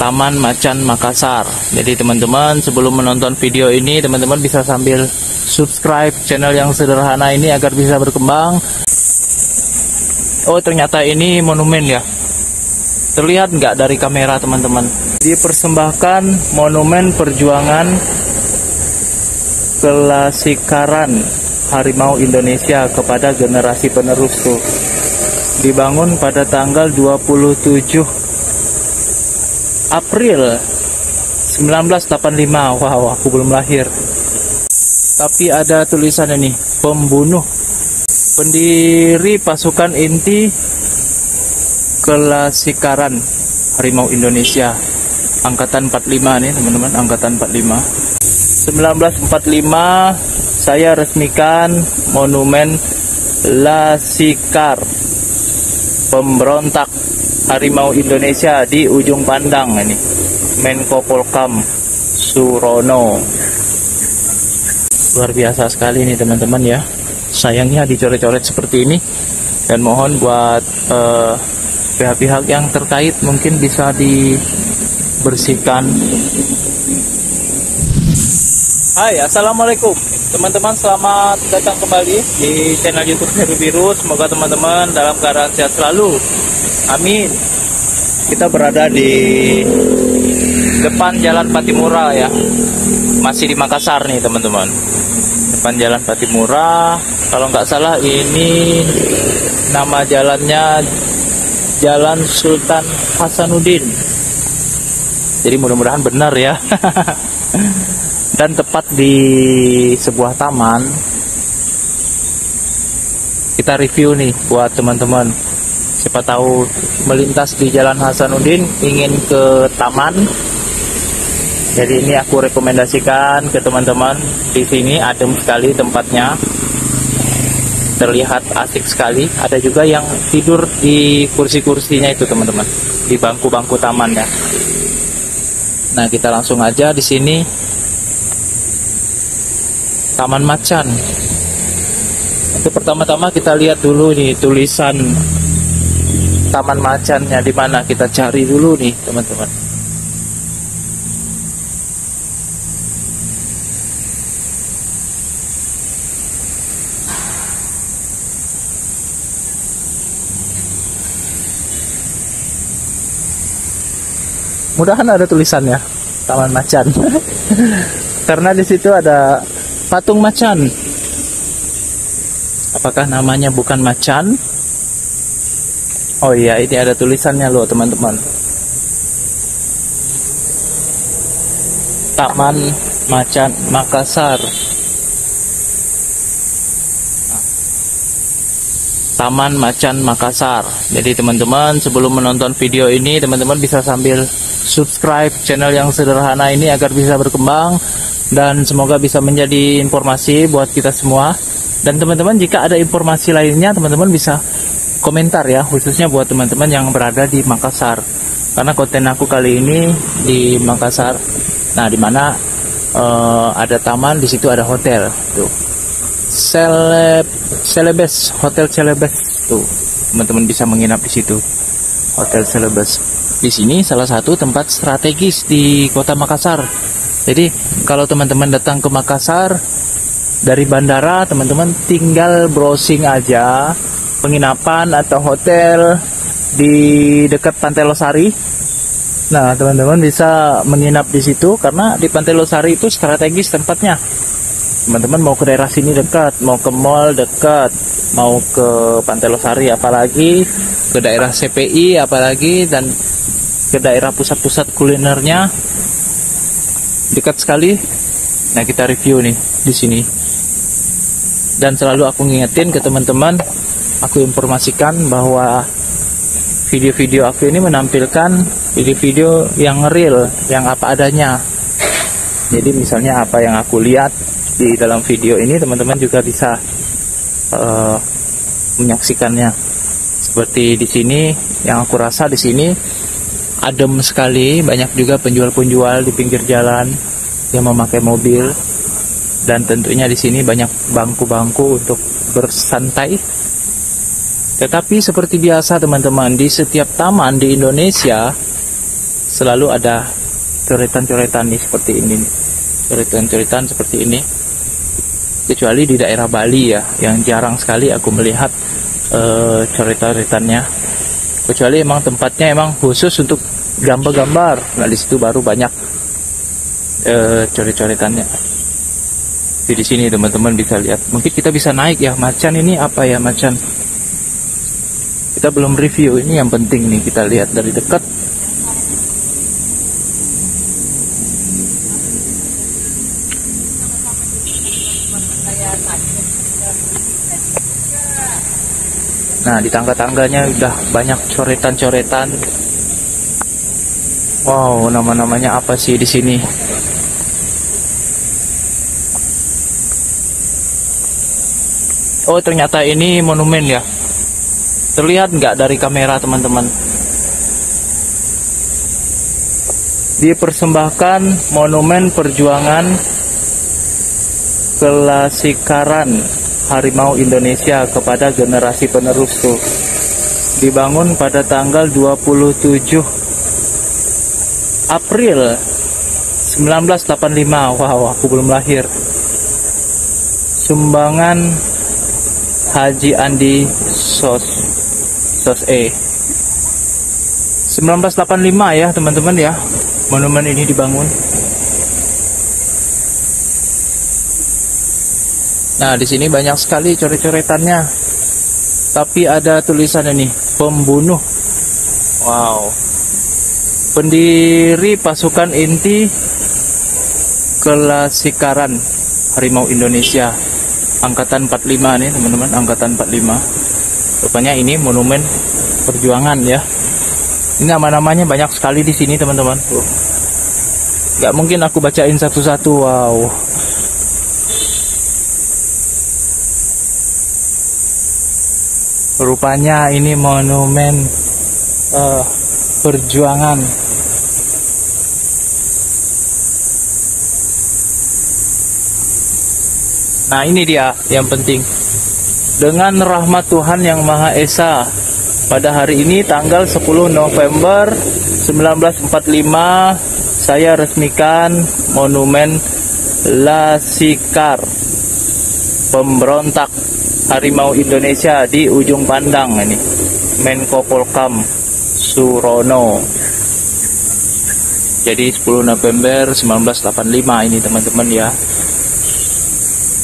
Taman Macan Makassar. Jadi teman-teman, sebelum menonton video ini, teman-teman bisa sambil subscribe channel yang sederhana ini agar bisa berkembang. Oh, ternyata ini monumen ya. Terlihat nggak dari kamera teman-teman? Dipersembahkan monumen perjuangan kelasikaran harimau Indonesia kepada generasi penerus tuh. Dibangun pada tanggal 27 April 1985. Wow, aku belum lahir. Tapi ada tulisan ini, pembunuh. Pendiri pasukan inti kelasikaran harimau Indonesia angkatan 45 nih teman-teman, angkatan 45. 1945 saya resmikan monumen Laskar pemberontak harimau Indonesia di ujung pandang ini. Menko Polkam Surono. Luar biasa sekali nih teman-teman ya. Sayangnya dicoret-coret seperti ini, dan mohon buat pihak-pihak yang terkait mungkin bisa dibersihkan. Hai, assalamualaikum teman-teman, selamat datang kembali di channel YouTube Heru Biru. Semoga teman-teman dalam keadaan sehat selalu, amin. Kita berada di depan Jalan Patimura ya, masih di Makassar nih teman-teman. Depan Jalan Patimura, kalau nggak salah ini nama jalannya Jalan Sultan Hasanuddin. Jadi mudah-mudahan benar ya. Dan tepat di sebuah taman. Kita review nih buat teman-teman. Siapa tahu melintas di Jalan Hasanuddin ingin ke taman. Jadi ini aku rekomendasikan ke teman-teman. Di sini adem sekali tempatnya. Terlihat asik sekali. Ada juga yang tidur di kursi-kursinya itu teman-teman, di bangku-bangku taman ya. Nah, kita langsung aja di sini. Taman Macan. Itu pertama-tama kita lihat dulu nih tulisan Taman Macannya di mana, kita cari dulu nih teman-teman. Mudahan ada tulisannya Taman Macan. Karena di situ ada patung macan. Apakah namanya bukan macan? Oh iya, ini ada tulisannya loh teman-teman. Taman Macan Makassar. Taman Macan Makassar. Jadi teman-teman, sebelum menonton video ini, teman-teman bisa sambil subscribe channel yang sederhana ini agar bisa berkembang, dan semoga bisa menjadi informasi buat kita semua. Dan teman-teman, jika ada informasi lainnya, teman-teman bisa komentar ya, khususnya buat teman-teman yang berada di Makassar. Karena konten aku kali ini di Makassar. Nah, di mana ada taman, di situ ada hotel tuh. Celebes, Hotel Celebes tuh. Teman-teman bisa menginap di situ. Hotel Celebes. Di sini salah satu tempat strategis di Kota Makassar. Jadi kalau teman-teman datang ke Makassar dari bandara, teman-teman tinggal browsing aja penginapan atau hotel di dekat Pantai Losari. Nah, teman-teman bisa menginap di situ karena di Pantai Losari itu strategis tempatnya. Teman-teman mau ke daerah sini dekat, mau ke mall dekat, mau ke Pantai Losari apalagi, ke daerah CPI apalagi, dan ke daerah pusat-pusat kulinernya dekat sekali. Nah, kita review nih di sini. Dan selalu aku ngingetin ke teman-teman, aku informasikan bahwa video-video aku ini menampilkan video-video yang real, yang apa adanya. Jadi misalnya apa yang aku lihat di dalam video ini, teman-teman juga bisa menyaksikannya. Seperti di sini, yang aku rasa di sini adem sekali, banyak juga penjual-penjual di pinggir jalan yang memakai mobil, dan tentunya di sini banyak bangku-bangku untuk bersantai. Tetapi seperti biasa teman-teman, di setiap taman di Indonesia selalu ada coretan-coretan nih seperti ini nih. Coretan-coretan seperti ini. Kecuali di daerah Bali ya, yang jarang sekali aku melihat coretan-coretannya. Kecuali emang tempatnya emang khusus untuk gambar-gambar. Nah di situ baru banyak coret-coretannya. Di sini teman-teman bisa lihat. Mungkin kita bisa naik ya. Macan ini apa ya macan? Kita belum review. Ini yang penting nih kita lihat dari dekat. Nah di tangga-tangganya udah banyak coretan-coretan. Wow, nama-namanya apa sih di sini? Oh ternyata ini monumen ya. Terlihat nggak dari kamera teman-teman? Dipersembahkan monumen perjuangan kelasikaran harimau Indonesia kepada generasi penerus tuh. Dibangun pada tanggal 27 April 1985. Wow, aku belum lahir. Sumbangan Haji Andi Sos E. 1985 ya teman-teman ya. Monumen ini dibangun. Nah, di sini banyak sekali coret-coretannya. Tapi ada tulisan ini, pembunuh. Wow. Pendiri pasukan inti kelasikaran harimau Indonesia. Angkatan 45 nih teman-teman, angkatan 45. Rupanya ini monumen perjuangan ya. Ini nama-namanya banyak sekali di sini teman-teman. Gak mungkin aku bacain satu-satu. Wow. Rupanya ini monumen perjuangan. Nah ini dia yang penting. Dengan rahmat Tuhan Yang Maha Esa, pada hari ini tanggal 10 November 1945 saya resmikan monumen Laskar Pemberontak Harimau Indonesia di ujung pandang ini. Menko Polkam Surono. Jadi 10 November 1985 ini teman-teman ya.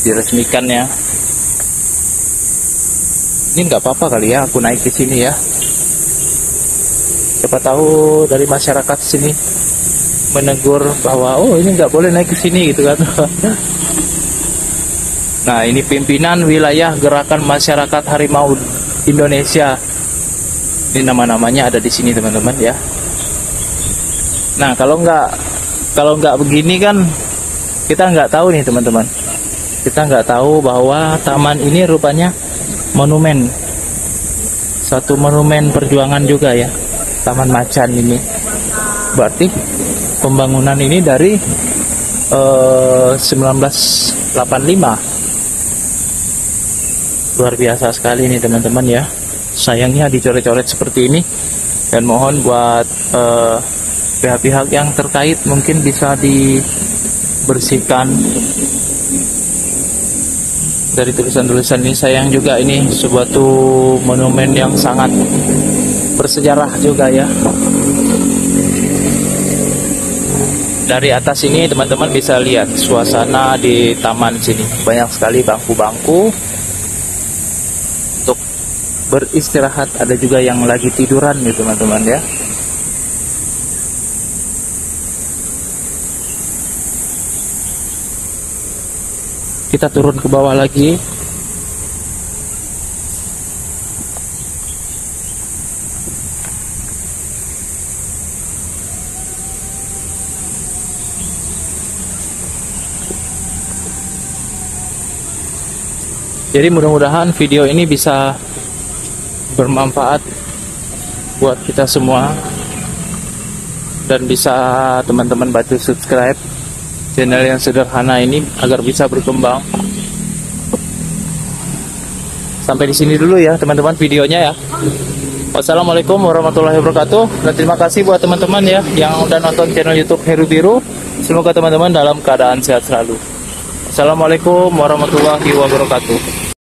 Diresmikan ya. Ini nggak apa-apa kali ya aku naik ke sini ya. Siapa tahu dari masyarakat sini menegur bahwa oh ini nggak boleh naik ke sini gitu kan. Nah ini pimpinan wilayah Gerakan Masyarakat Harimau Indonesia. Ini nama-namanya ada di sini teman-teman ya. Nah kalau nggak begini kan kita nggak tahu nih teman-teman. Kita nggak tahu bahwa taman ini rupanya monumen. Satu monumen perjuangan juga ya. Taman Macan ini. Berarti pembangunan ini dari 1985. Luar biasa sekali ini teman-teman ya. Sayangnya dicoret-coret seperti ini. Dan mohon buat pihak-pihak yang terkait mungkin bisa dibersihkan dari tulisan-tulisan ini. Sayang juga ini suatu monumen yang sangat bersejarah juga ya. Dari atas ini teman-teman bisa lihat suasana di taman sini. Banyak sekali bangku-bangku untuk beristirahat. Ada juga yang lagi tiduran nih teman-teman ya. Kita turun ke bawah lagi. Jadi mudah-mudahan video ini bisa bermanfaat buat kita semua. Dan bisa teman-teman bantu subscribe channel yang sederhana ini agar bisa berkembang. Sampai di sini dulu ya teman-teman videonya ya. Wassalamualaikum warahmatullahi wabarakatuh. Dan terima kasih buat teman-teman ya yang udah nonton channel YouTube Heru Biru. Semoga teman-teman dalam keadaan sehat selalu. Assalamualaikum warahmatullahi wabarakatuh.